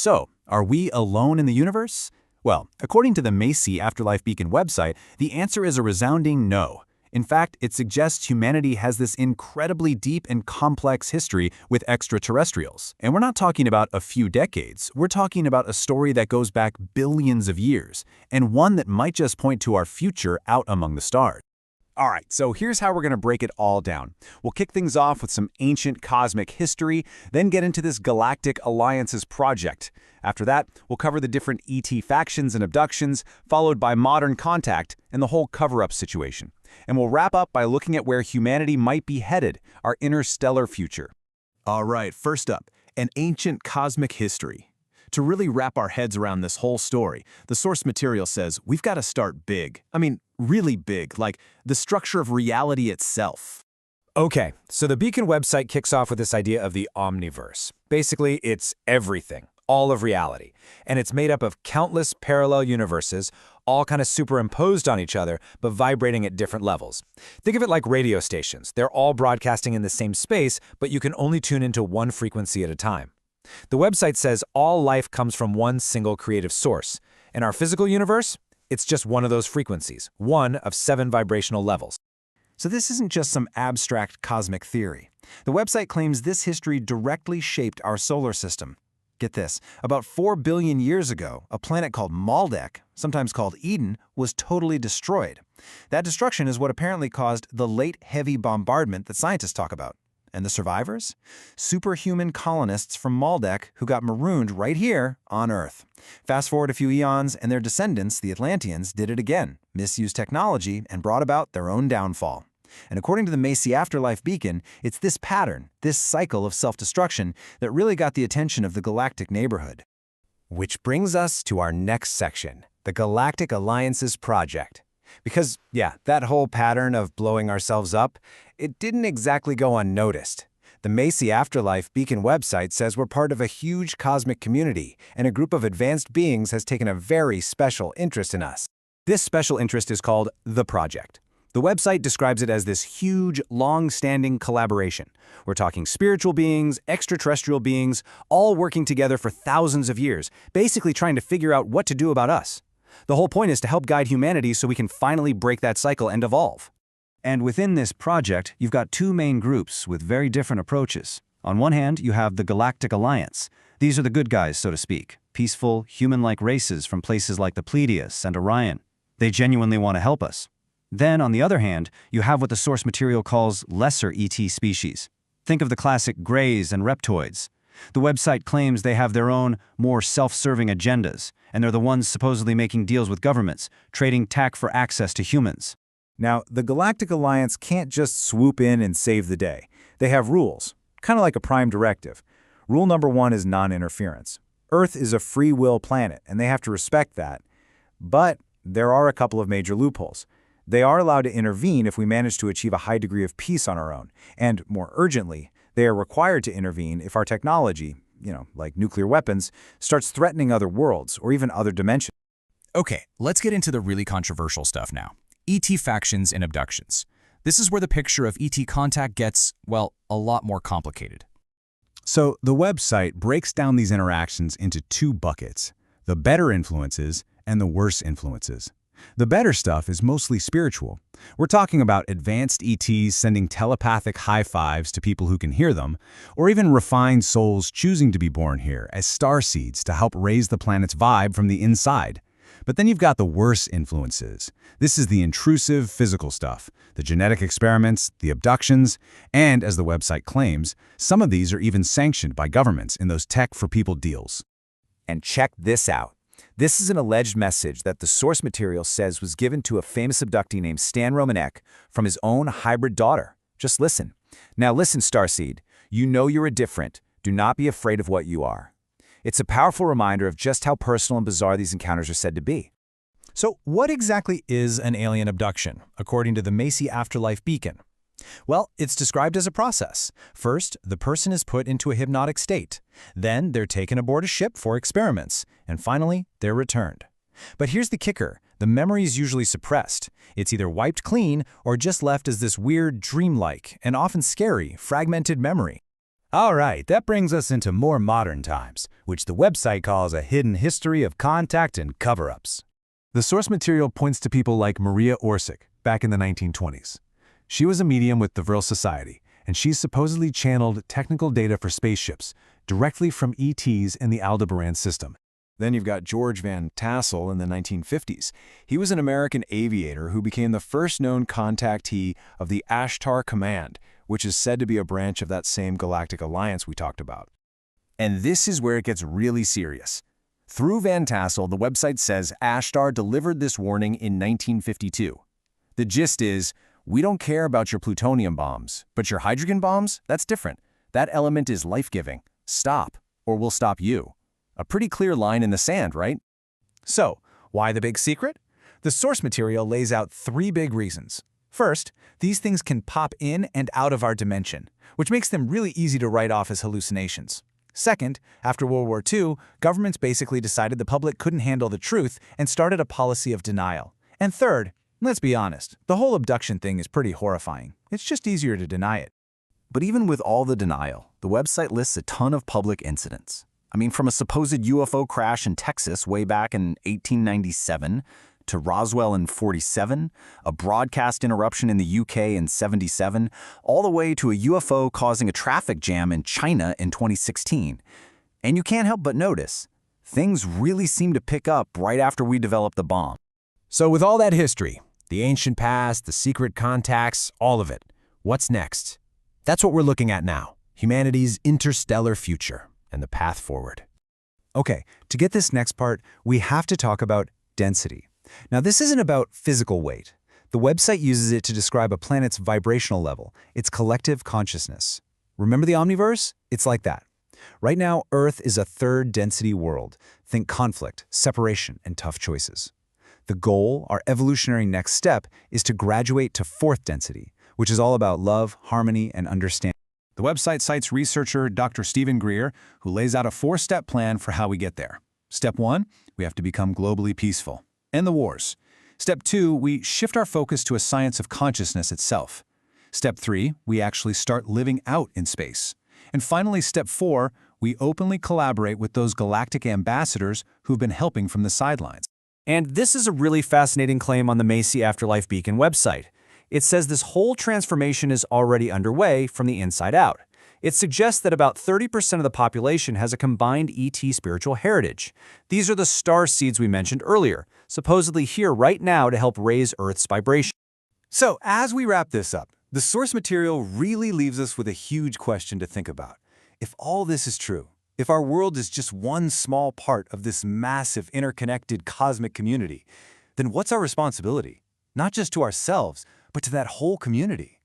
So, are we alone in the universe? Well, according to the Macy Afterlife Beacon website, the answer is a resounding no. In fact, it suggests humanity has this incredibly deep and complex history with extraterrestrials. And we're not talking about a few decades, we're talking about a story that goes back billions of years, and one that might just point to our future out among the stars. All right, so here's how we're going to break it all down. We'll kick things off with some ancient cosmic history, then get into this Galactic Alliances project. After that, we'll cover the different ET factions and abductions, followed by modern contact and the whole cover-up situation. And we'll wrap up by looking at where humanity might be headed, our interstellar future. All right, first up, an ancient cosmic history. To really wrap our heads around this whole story, the source material says we've got to start big. I mean, really big, like the structure of reality itself. Okay, so the Beacon website kicks off with this idea of the omniverse. Basically, it's everything, all of reality. And it's made up of countless parallel universes, all kind of superimposed on each other, but vibrating at different levels. Think of it like radio stations. They're all broadcasting in the same space, but you can only tune into one frequency at a time. The website says all life comes from one single creative source. In our physical universe, it's just one of those frequencies, one of 7 vibrational levels. So this isn't just some abstract cosmic theory. The website claims this history directly shaped our solar system. Get this, about 4 billion years ago, a planet called Maldek, sometimes called Eden, was totally destroyed. That destruction is what apparently caused the late heavy bombardment that scientists talk about. And the survivors? Superhuman colonists from Maldek who got marooned right here on Earth. Fast forward a few eons, and their descendants, the Atlanteans, did it again, misused technology, and brought about their own downfall. And according to the Macy Afterlife Beacon, it's this pattern, this cycle of self-destruction, that really got the attention of the galactic neighborhood. Which brings us to our next section, the Galactic Alliances project. Because, yeah, that whole pattern of blowing ourselves up, it didn't exactly go unnoticed. The Macy Afterlife Beacon website says we're part of a huge cosmic community, and a group of advanced beings has taken a very special interest in us. This special interest is called the Project. The website describes it as this huge, long-standing collaboration. We're talking spiritual beings, extraterrestrial beings, all working together for thousands of years, basically trying to figure out what to do about us. The whole point is to help guide humanity so we can finally break that cycle and evolve. And within this project, you've got 2 main groups with very different approaches. On one hand, you have the Galactic Alliance. These are the good guys, so to speak, peaceful, human-like races from places like the Pleiades and Orion. They genuinely want to help us. Then, on the other hand, you have what the source material calls lesser ET species. Think of the classic greys and reptoids. The website claims they have their own, more self-serving agendas, and they're the ones supposedly making deals with governments, trading tech for access to humans. Now, the Galactic Alliance can't just swoop in and save the day. They have rules, kind of like a prime directive. Rule number 1 is non-interference. Earth is a free will planet, and they have to respect that. But there are a couple of major loopholes. They are allowed to intervene if we manage to achieve a high degree of peace on our own, and more urgently, they are required to intervene if our technology, like nuclear weapons, starts threatening other worlds or even other dimensions. Okay, let's get into the really controversial stuff now. ET factions and abductions. This is where the picture of ET contact gets, well, a lot more complicated. So the website breaks down these interactions into 2 buckets, the better influences and the worse influences. The better stuff is mostly spiritual. We're talking about advanced ETs sending telepathic high fives to people who can hear them, or even refined souls choosing to be born here as starseeds to help raise the planet's vibe from the inside. But then you've got the worse influences. This is the intrusive physical stuff, the genetic experiments, the abductions, and, as the website claims, some of these are even sanctioned by governments in those tech-for-people deals. And check this out. This is an alleged message that the source material says was given to a famous abductee named Stan Romanek from his own hybrid daughter. Just listen. Now listen, Starseed. You know you're a different. Do not be afraid of what you are. It's a powerful reminder of just how personal and bizarre these encounters are said to be. So what exactly is an alien abduction, according to the Macy Afterlife Beacon? Well, it's described as a process. First, the person is put into a hypnotic state. Then they're taken aboard a ship for experiments. And finally, they're returned. But here's the kicker. The memory is usually suppressed. It's either wiped clean or just left as this weird, dreamlike, and often scary, fragmented memory. All right, that brings us into more modern times, which the website calls a hidden history of contact and cover-ups. The source material points to people like Maria Orsic back in the 1920s. She was a medium with the Vril Society, and she supposedly channeled technical data for spaceships directly from ETs in the Aldebaran system. Then you've got George Van Tassel in the 1950s. He was an American aviator who became the first known contactee of the Ashtar Command, which is said to be a branch of that same galactic alliance we talked about. And this is where it gets really serious. Through Van Tassel, the website says Ashtar delivered this warning in 1952. The gist is, we don't care about your plutonium bombs, but your hydrogen bombs, that's different. That element is life-giving. Stop, or we'll stop you. A pretty clear line in the sand, right? So, why the big secret? The source material lays out 3 big reasons. First, these things can pop in and out of our dimension, which makes them really easy to write off as hallucinations. Second, after World War II, governments basically decided the public couldn't handle the truth and started a policy of denial. And third, let's be honest, the whole abduction thing is pretty horrifying. It's just easier to deny it. But even with all the denial, the website lists a ton of public incidents. I mean, from a supposed UFO crash in Texas way back in 1897 to Roswell in 47, a broadcast interruption in the UK in 77, all the way to a UFO causing a traffic jam in China in 2016. And you can't help but notice, things really seem to pick up right after we developed the bomb. So with all that history, the ancient past, the secret contacts, all of it, what's next? That's what we're looking at now, humanity's interstellar future and the path forward. Okay, to get this next part, we have to talk about density. Now, this isn't about physical weight. The website uses it to describe a planet's vibrational level, its collective consciousness. Remember the Omniverse? It's like that. Right now, Earth is a third density world. Think conflict, separation, and tough choices. The goal, our evolutionary next step, is to graduate to fourth density, which is all about love, harmony, and understanding. The website cites researcher Dr. Stephen Greer, who lays out a 4-step plan for how we get there. Step 1, we have to become globally peaceful. End the wars. Step 2, we shift our focus to a science of consciousness itself. Step 3, we actually start living out in space. And finally, step 4, we openly collaborate with those galactic ambassadors who've been helping from the sidelines. And this is a really fascinating claim on the Macy Afterlife Beacon website. It says this whole transformation is already underway from the inside out. It suggests that about 30% of the population has a combined ET spiritual heritage. These are the star seeds we mentioned earlier, supposedly here right now to help raise Earth's vibration. So, as we wrap this up, the source material really leaves us with a huge question to think about. If all this is true, if our world is just one small part of this massive interconnected cosmic community, then what's our responsibility? Not just to ourselves, but to that whole community.